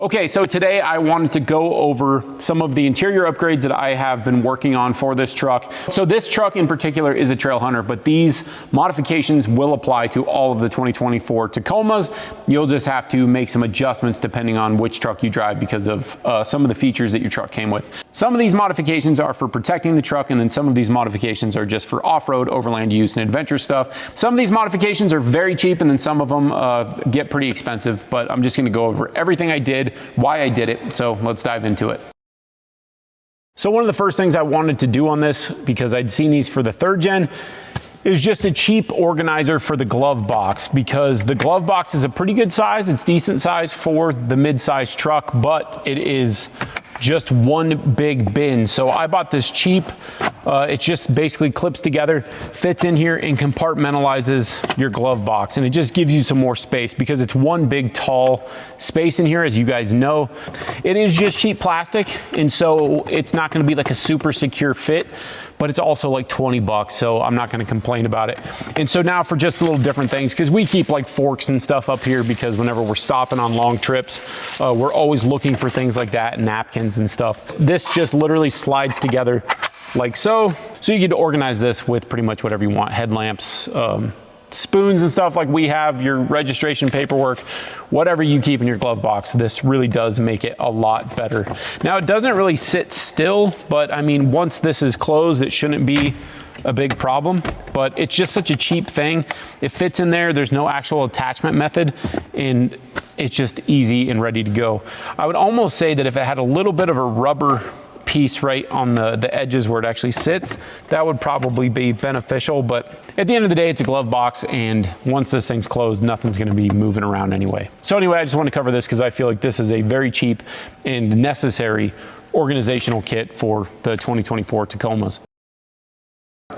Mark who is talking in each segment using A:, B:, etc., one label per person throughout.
A: Okay, so today I wanted to go over some of the interior upgrades that I have been working on for this truck. So this truck in particular is a Trailhunter, but these modifications will apply to all of the 2024 Tacomas. You'll just have to make some adjustments depending on which truck you drive because of some of the features that your truck came with. Some of these modifications are for protecting the truck, and then some of these modifications are just for off-road, overland use, and adventure stuff. Some of these modifications are very cheap, and then some of them get pretty expensive, but I'm just gonna go over everything I did, why I did it, so let's dive into it. So one of the first things I wanted to do on this, because I'd seen these for the 3rd gen, is just a cheap organizer for the glove box, because the glove box is a pretty good size. It's decent size for the mid-size truck, but it is just one big bin. So I bought this cheap, it just basically clips together, fits in here, and compartmentalizes your glove box. And it just gives you some more space because it's one big tall space in here, as you guys know. It is just cheap plastic, and so it's not gonna be like a super secure fit, but it's also like 20 bucks, so I'm not gonna complain about it. And so now for just a little different things, because we keep like forks and stuff up here because whenever we're stopping on long trips, we're always looking for things like that, napkins and stuff. This just literally slides together like so. So you get to organize this with pretty much whatever you want, headlamps, spoons and stuff like we have, your registration paperwork, whatever you keep in your glove box. This really does make it a lot better. Now it doesn't really sit still, but I mean, once this is closed, it shouldn't be a big problem, but it's just such a cheap thing. It fits in there. There's no actual attachment method, and it's just easy and ready to go. I would almost say that if it had a little bit of a rubber piece right on the edges where it actually sits, that would probably be beneficial, but at the end of the day, it's a glove box, and once this thing's closed, nothing's gonna be moving around anyway. So anyway, I just want to cover this because I feel like this is a very cheap and necessary organizational kit for the 2024 Tacomas.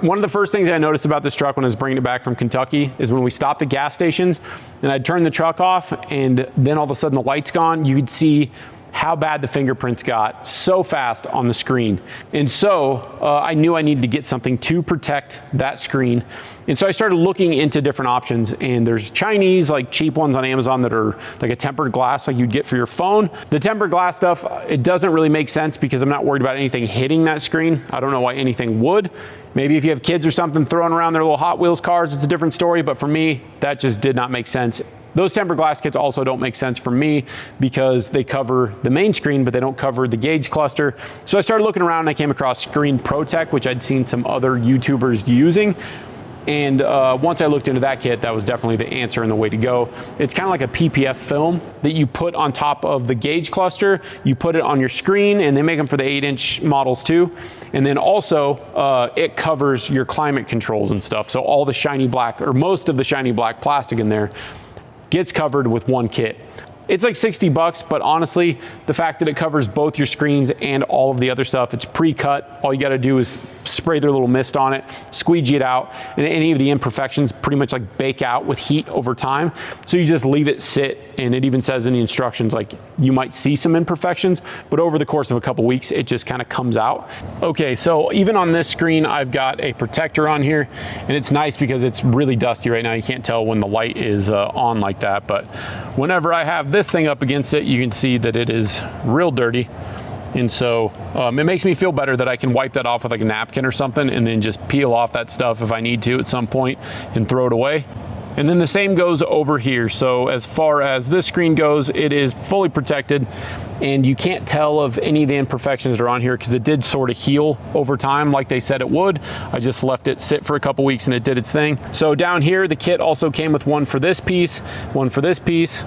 A: One of the first things I noticed about this truck when I was bringing it back from Kentucky is when we stopped at gas stations and I'd turn the truck off and then all of a sudden the light's gone, you could see how bad the fingerprints got so fast on the screen. And so I knew I needed to get something to protect that screen. And so I started looking into different options, and there's Chinese, like cheap ones on Amazon that are like a tempered glass like you'd get for your phone. The tempered glass stuff, it doesn't really make sense because I'm not worried about anything hitting that screen. I don't know why anything would. Maybe if you have kids or something throwing around their little Hot Wheels cars, it's a different story, but for me, that just did not make sense. Those tempered glass kits also don't make sense for me because they cover the main screen, but they don't cover the gauge cluster. So I started looking around and I came across Screen Protech, which I'd seen some other YouTubers using. And once I looked into that kit, that was definitely the answer and the way to go. It's kind of like a PPF film that you put on top of the gauge cluster. You put it on your screen, and they make them for the 8-inch models too. And then also it covers your climate controls and stuff. So all the shiny black, or most of the shiny black plastic in there, gets covered with one kit. It's like 60 bucks, but honestly, the fact that it covers both your screens and all of the other stuff, it's pre-cut. All you gotta do is spray their little mist on it, squeegee it out, and any of the imperfections pretty much like bake out with heat over time. So you just leave it sit, and it even says in the instructions, like you might see some imperfections, but over the course of a couple weeks, it just kind of comes out. Okay, so even on this screen, I've got a protector on here, and it's nice because it's really dusty right now. You can't tell when the light is on like that, but whenever I have this thing up against it, you can see that it is real dirty. And so it makes me feel better that I can wipe that off with like a napkin or something and then just peel off that stuff if I need to at some point and throw it away. And then the same goes over here. So as far as this screen goes, it is fully protected, and you can't tell of any of the imperfections that are on here because it did sort of heal over time like they said it would. I just left it sit for a couple weeks and it did its thing. So down here, the kit also came with one for this piece, one for this piece.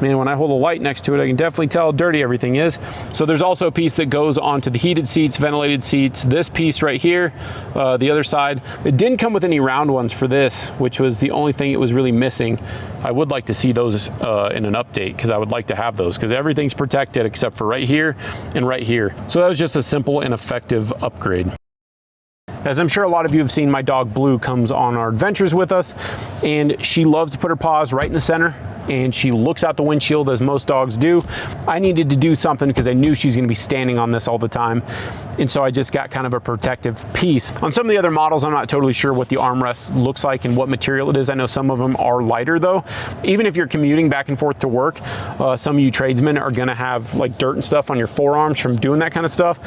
A: Man, when I hold a light next to it, I can definitely tell how dirty everything is. So there's also a piece that goes onto the heated seats, ventilated seats, this piece right here, the other side. It didn't come with any round ones for this, which was the only thing it was really missing. I would like to see those in an update because I would like to have those because everything's protected except for right here and right here. So that was just a simple and effective upgrade. As I'm sure a lot of you have seen, my dog Blue comes on our adventures with us, and she loves to put her paws right in the center, and she looks out the windshield as most dogs do. I needed to do something because I knew she's gonna be standing on this all the time. and so I just got kind of a protective piece. On some of the other models, I'm not totally sure what the armrest looks like and what material it is. I know some of them are lighter though. Even if you're commuting back and forth to work, some of you tradesmen are gonna have like dirt and stuff on your forearms from doing that kind of stuff,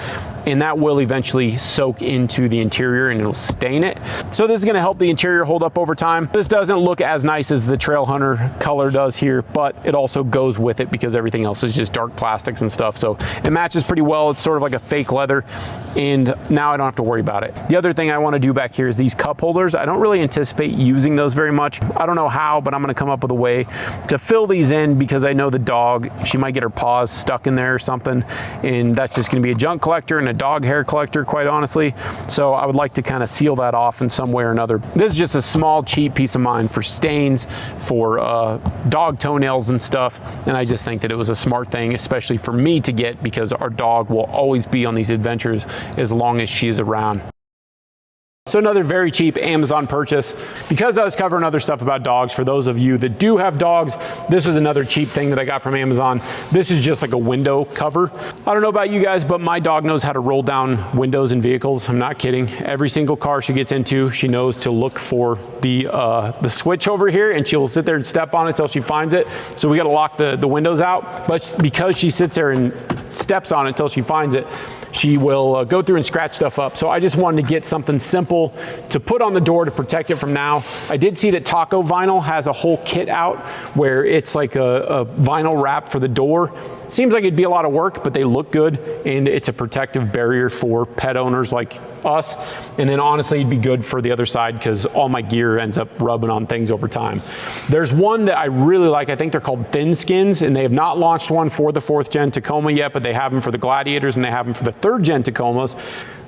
A: and that will eventually soak into the interior and it'll stain it. So this is gonna help the interior hold up over time. This doesn't look as nice as the Trailhunter color does here, but it also goes with it because everything else is just dark plastics and stuff. So it matches pretty well. It's sort of like a fake leather, and now I don't have to worry about it. The other thing I want to do back here is these cup holders. I don't really anticipate using those very much. I don't know how, but I'm going to come up with a way to fill these in because I know the dog, she might get her paws stuck in there or something, and that's just going to be a junk collector and a dog hair collector, quite honestly. So I would like to kind of seal that off in some way or another. This is just a small, cheap piece of mind for stains, for dog toenails and stuff, and I just think that it was a smart thing, especially for me to get, because our dog will always be on these adventures as long as she is around. So another very cheap Amazon purchase. Because I was covering other stuff about dogs, for those of you that do have dogs, this was another cheap thing that I got from Amazon. This is just like a window cover. I don't know about you guys, but my dog knows how to roll down windows in vehicles. I'm not kidding. Every single car she gets into, she knows to look for the switch over here, and she'll sit there and step on it till she finds it. So we got to lock the windows out. But because she sits there and steps on it till she finds it, she will go through and scratch stuff up. So I just wanted to get something simple to put on the door to protect it from now. I did see that Taco Vinyl has a whole kit out where it's like a vinyl wrap for the door. Seems like it'd be a lot of work, but they look good, and it's a protective barrier for pet owners like us. And then honestly, it'd be good for the other side because all my gear ends up rubbing on things over time. There's one that I really like. I think they're called Thin Skins, and they have not launched one for the 4th gen Tacoma yet, but they have them for the Gladiators and they have them for the 3rd gen Tacomas.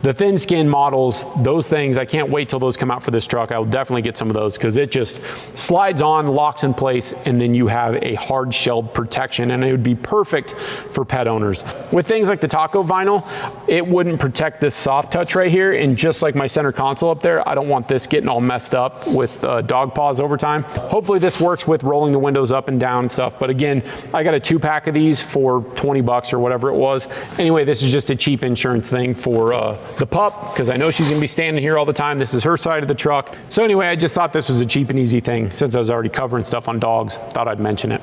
A: The thin skin models, those things, I can't wait till those come out for this truck. I will definitely get some of those because it just slides on, locks in place, and then you have a hard shelled protection, and it would be perfect for pet owners. With things like the Taco Vinyl, it wouldn't protect this soft touch right here, and just like my center console up there, I don't want this getting all messed up with dog paws over time. Hopefully this works with rolling the windows up and down and stuff, but again, I got a 2-pack of these for 20 bucks or whatever it was. Anyway, this is just a cheap insurance thing for the pup, because I know she's gonna be standing here all the time. This is her side of the truck. So anyway, I just thought this was a cheap and easy thing. Since I was already covering stuff on dogs, thought I'd mention it.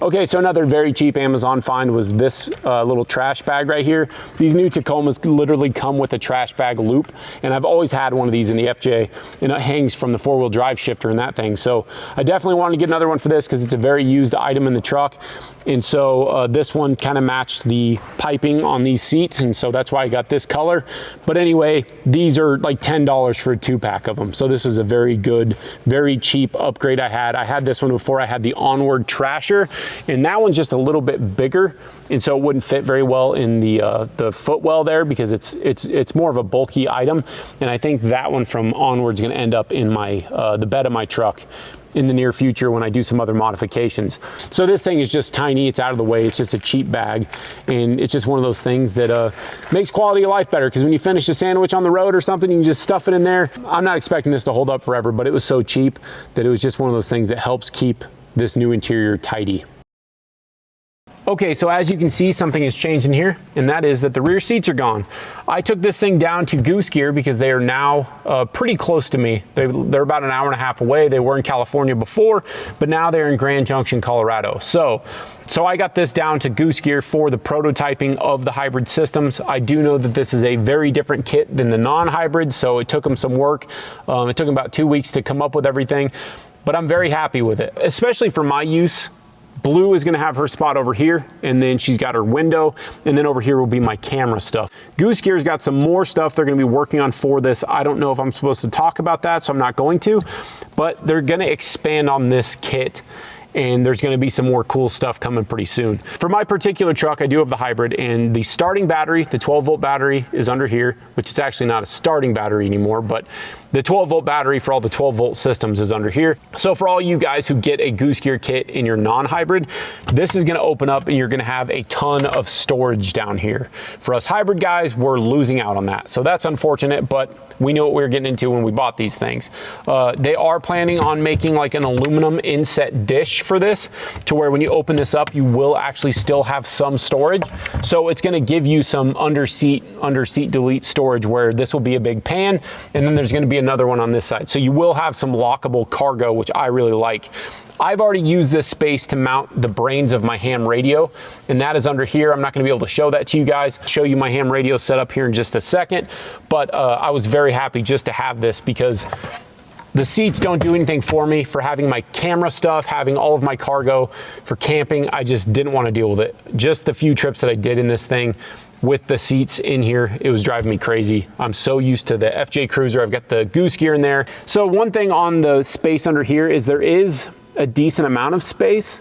A: Okay, so another very cheap Amazon find was this little trash bag right here. These new Tacomas literally come with a trash bag loop, and I've always had one of these in the FJ, and it hangs from the 4-wheel drive shifter and that thing. So I definitely wanted to get another one for this because it's a very used item in the truck. And so this one kind of matched the piping on these seats, and so that's why I got this color. But anyway, these are like $10 for a 2-pack of them. So this was a very good, very cheap upgrade I had. I had this one before. I had the ONWRD Trasher, and that one's just a little bit bigger, and so it wouldn't fit very well in the footwell there because it's more of a bulky item. And I think that one from ONWRD is going to end up in my the bed of my truck in the near future when I do some other modifications. So this thing is just tiny, it's out of the way, it's just a cheap bag, and it's just one of those things that makes quality of life better, because when you finish a sandwich on the road or something, you can just stuff it in there. I'm not expecting this to hold up forever, but it was so cheap that it was just one of those things that helps keep this new interior tidy. Okay, so as you can see, something has changed in here, and that is that the rear seats are gone. I took this thing down to Goose Gear because they are now pretty close to me. They're about an hour and a half away. They were in California before, but now they're in Grand Junction, Colorado. So I got this down to Goose Gear for the prototyping of the hybrid systems. I do know that this is a very different kit than the non-hybrid, so it took them some work. It took them about 2 weeks to come up with everything, but I'm very happy with it, especially for my use. Blue is going to have her spot over here, and then she's got her window, and then over here will be my camera stuff. Goose Gear's got some more stuff they're going to be working on for this. I don't know if I'm supposed to talk about that, so I'm not going to, but they're going to expand on this kit, and there's going to be some more cool stuff coming pretty soon. For my particular truck, I do have the hybrid, and the starting battery, the 12-volt battery, is under here, which is actually not a starting battery anymore, but the 12-volt battery for all the 12-volt systems is under here. So for all you guys who get a Goose Gear kit in your non-hybrid, this is going to open up and you're going to have a ton of storage down here. For us hybrid guys, we're losing out on that. So that's unfortunate, but we knew what we were getting into when we bought these things. They are planning on making like an aluminum inset dish for this to where when you open this up, you will actually still have some storage. So it's going to give you some under seat delete storage where this will be a big pan, and then there's going to be another one on this side. So you will have some lockable cargo, which I really like. I've already used this space to mount the brains of my ham radio, and that is under here. I'm not going to be able to show that to you guys, show you my ham radio set up here in just a second, but I was very happy just to have this because the seats don't do anything for me for having my camera stuff, having all of my cargo for camping. I just didn't want to deal with it. Just the few trips that I did in this thing with the seats in here, it was driving me crazy. I'm so used to the FJ Cruiser. I've got the Goose gear in there. So one thing on the space under here is there is a decent amount of space,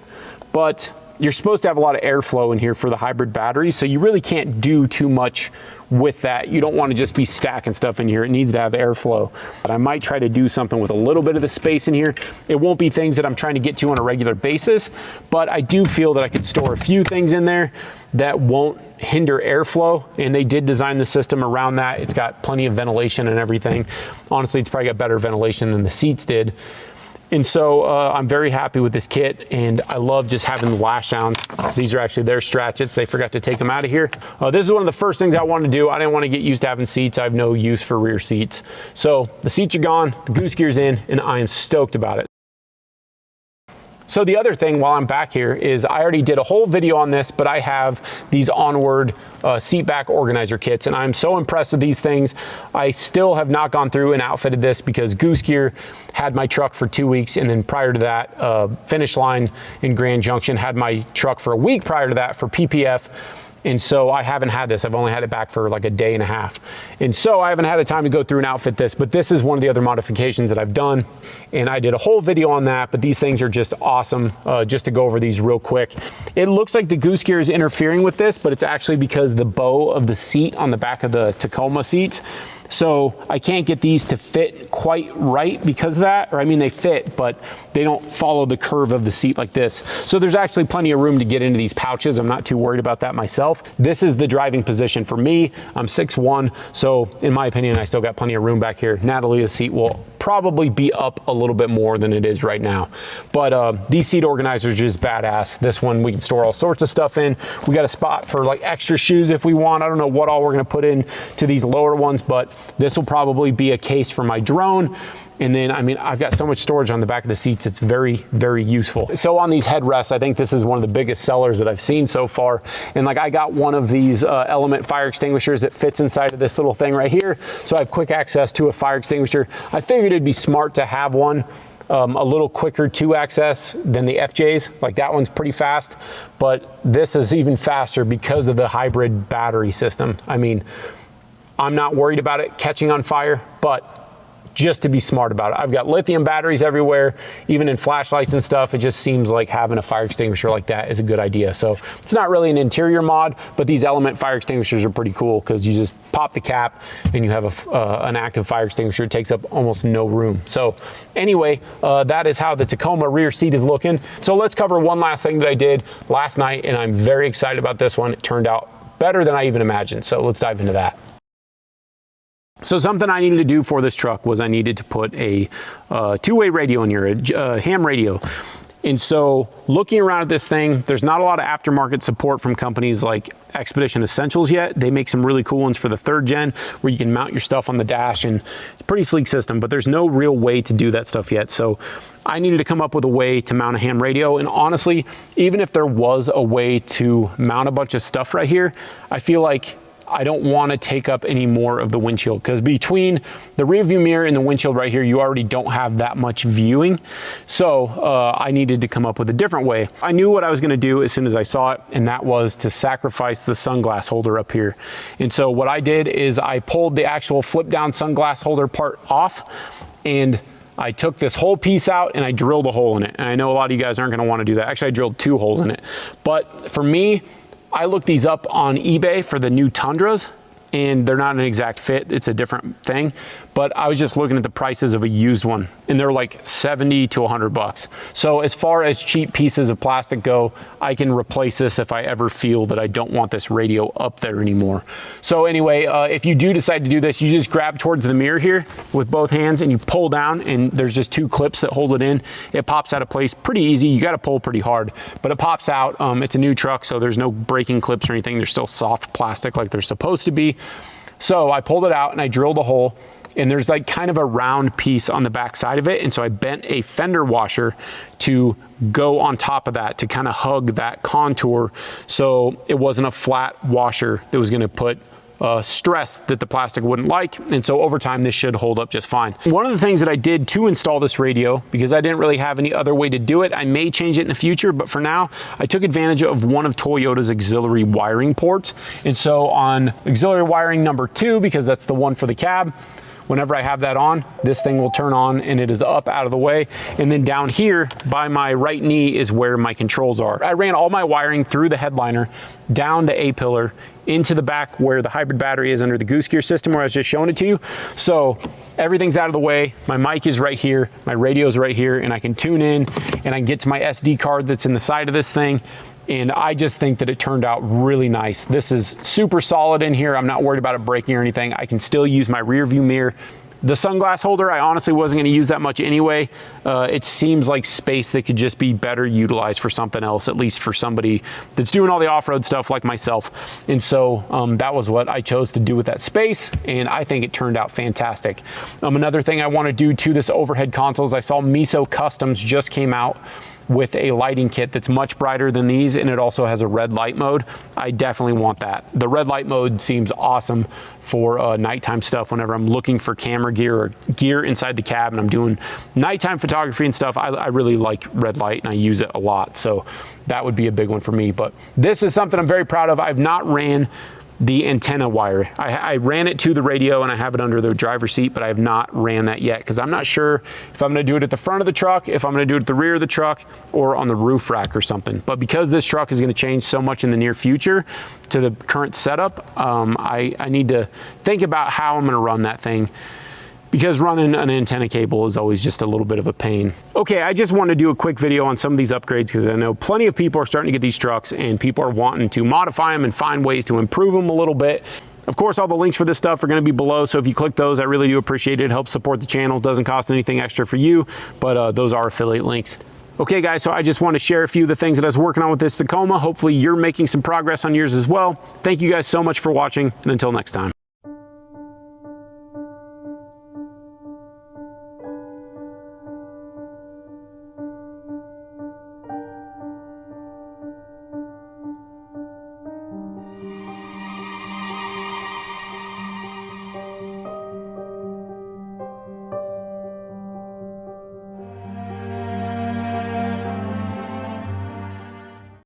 A: but you're supposed to have a lot of airflow in here for the hybrid batteries, so you really can't do too much with that. You don't want to just be stacking stuff in here. It needs to have airflow. But I might try to do something with a little bit of the space in here. It won't be things that I'm trying to get to on a regular basis, but I do feel that I could store a few things in there that won't hinder airflow, and they did design the system around that. It's got plenty of ventilation and everything. Honestly, it's probably got better ventilation than the seats did. And so I'm very happy with this kit, and I love just having the lash downs. These are actually their stratchets. They forgot to take them out of here. This is one of the first things I wanted to do. I didn't want to get used to having seats. I have no use for rear seats. So the seats are gone, the Goose gear's in, and I am stoked about it. So the other thing while I'm back here is I already did a whole video on this, but I have these ONWRD seat back organizer kits, and I'm so impressed with these things. I still have not gone through and outfitted this because Goose Gear had my truck for 2 weeks, and then prior to that, Finish Line in Grand Junction had my truck for a week prior to that for PPF. And so I haven't had this. I've only had it back for like a day and a half. And so I haven't had the time to go through and outfit this, but this is one of the other modifications that I've done. And I did a whole video on that, but these things are just awesome. Just to go over these real quick. It looks like the Goose Gear is interfering with this, but it's actually because the bow of the seat on the back of the Tacoma seats. So I can't get these to fit quite right because of that, or I mean they fit, but they don't follow the curve of the seat like this. So there's actually plenty of room to get into these pouches. I'm not too worried about that myself. This is the driving position for me. I'm 6'1", so in my opinion, I still got plenty of room back here. Natalia's seat will probably be up a little bit more than it is right now. But these seat organizers are just badass. This one we can store all sorts of stuff in. We got a spot for like extra shoes if we want. I don't know what all we're gonna put in to these lower ones, but this will probably be a case for my drone. And then, I mean, I've got so much storage on the back of the seats. It's very, very useful. So on these headrests, I think this is one of the biggest sellers that I've seen so far. And like I got one of these Element fire extinguishers that fits inside of this little thing right here. So I have quick access to a fire extinguisher. I figured it'd be smart to have one a little quicker to access than the FJs. Like that one's pretty fast, but this is even faster because of the hybrid battery system. I mean, I'm not worried about it catching on fire, but just to be smart about it. I've got lithium batteries everywhere, even in flashlights and stuff. It just seems like having a fire extinguisher like that is a good idea. So it's not really an interior mod, but these Element fire extinguishers are pretty cool because you just pop the cap and you have an active fire extinguisher. It takes up almost no room. So anyway, that is how the Tacoma rear seat is looking. So let's cover one last thing that I did last night, and I'm very excited about this one. It turned out better than I even imagined. So let's dive into that. So something I needed to do for this truck was I needed to put a two-way radio in here, a ham radio. And so looking around at this thing, there's not a lot of aftermarket support from companies like Expedition Essentials yet. They make some really cool ones for the 3rd gen where you can mount your stuff on the dash, and it's a pretty sleek system, but there's no real way to do that stuff yet. So I needed to come up with a way to mount a ham radio. And honestly, even if there was a way to mount a bunch of stuff right here, I feel like I don't want to take up any more of the windshield, because between the rear view mirror and the windshield right here, you already don't have that much viewing. So I needed to come up with a different way. I knew what I was going to do as soon as I saw it, and that was to sacrifice the sunglass holder up here. And so what I did is I pulled the actual flip down sunglass holder part off, and I took this whole piece out and I drilled a hole in it. And I know a lot of you guys aren't going to want to do that. Actually, I drilled 2 holes in it. But for me, I looked these up on eBay for the new Tundras, and they're not an exact fit. It's a different thing. But I was just looking at the prices of a used one, and they're like 70 to 100 bucks. So as far as cheap pieces of plastic go, I can replace this if I ever feel that I don't want this radio up there anymore. So anyway, if you do decide to do this, you just grab towards the mirror here with both hands and you pull down, and there's just 2 clips that hold it in. It pops out of place pretty easy. You got to pull pretty hard, but it pops out. It's a new truck, so there's no breaking clips or anything. They're still soft plastic like they're supposed to be. So I pulled it out and I drilled a hole, and there's like kind of a round piece on the back side of it. And so I bent a fender washer to go on top of that to kind of hug that contour. So it wasn't a flat washer that was going to put stress that the plastic wouldn't like. And so over time, this should hold up just fine. One of the things that I did to install this radio, because I didn't really have any other way to do it, I may change it in the future, but for now, I took advantage of one of Toyota's auxiliary wiring ports. And so on auxiliary wiring number 2, because that's the one for the cab, whenever I have that on, this thing will turn on and it is up out of the way. And then down here by my right knee is where my controls are. I ran all my wiring through the headliner, down the A-pillar, into the back where the hybrid battery is under the Goose gear system where I was just showing it to you. So everything's out of the way. My mic is right here, my radio is right here, and I can tune in and I can get to my SD card that's in the side of this thing. And I just think that it turned out really nice. This is super solid in here. I'm not worried about it breaking or anything. I can still use my rear view mirror. The sunglass holder, I honestly wasn't going to use that much anyway. It seems like space that could just be better utilized for something else, at least for somebody that's doing all the off-road stuff like myself. And so that was what I chose to do with that space, and I think it turned out fantastic. Another thing I want to do to this overhead console is I saw Miso Customs just came out with a lighting kit that's much brighter than these, and it also has a red light mode. I definitely want that. The red light mode seems awesome for nighttime stuff whenever I'm looking for camera gear or gear inside the cab and I'm doing nighttime photography and stuff. I really like red light and I use it a lot, so that would be a big one for me. But this is something I'm very proud of. I've not ran the antenna wire. I ran it to the radio and I have it under the driver's seat, but I have not ran that yet because I'm not sure if I'm going to do it at the front of the truck, if I'm going to do it at the rear of the truck, or on the roof rack or something. But because this truck is going to change so much in the near future to the current setup, I need to think about how I'm going to run that thing, because running an antenna cable is always just a little bit of a pain. Okay, I just want to do a quick video on some of these upgrades because I know plenty of people are starting to get these trucks and people are wanting to modify them and find ways to improve them a little bit. Of course, all the links for this stuff are going to be below, so if you click those, I really do appreciate it. It helps support the channel. It doesn't cost anything extra for you, but those are affiliate links. Okay guys, so I just want to share a few of the things that I was working on with this Tacoma. Hopefully you're making some progress on yours as well. Thank you guys so much for watching, and until next time.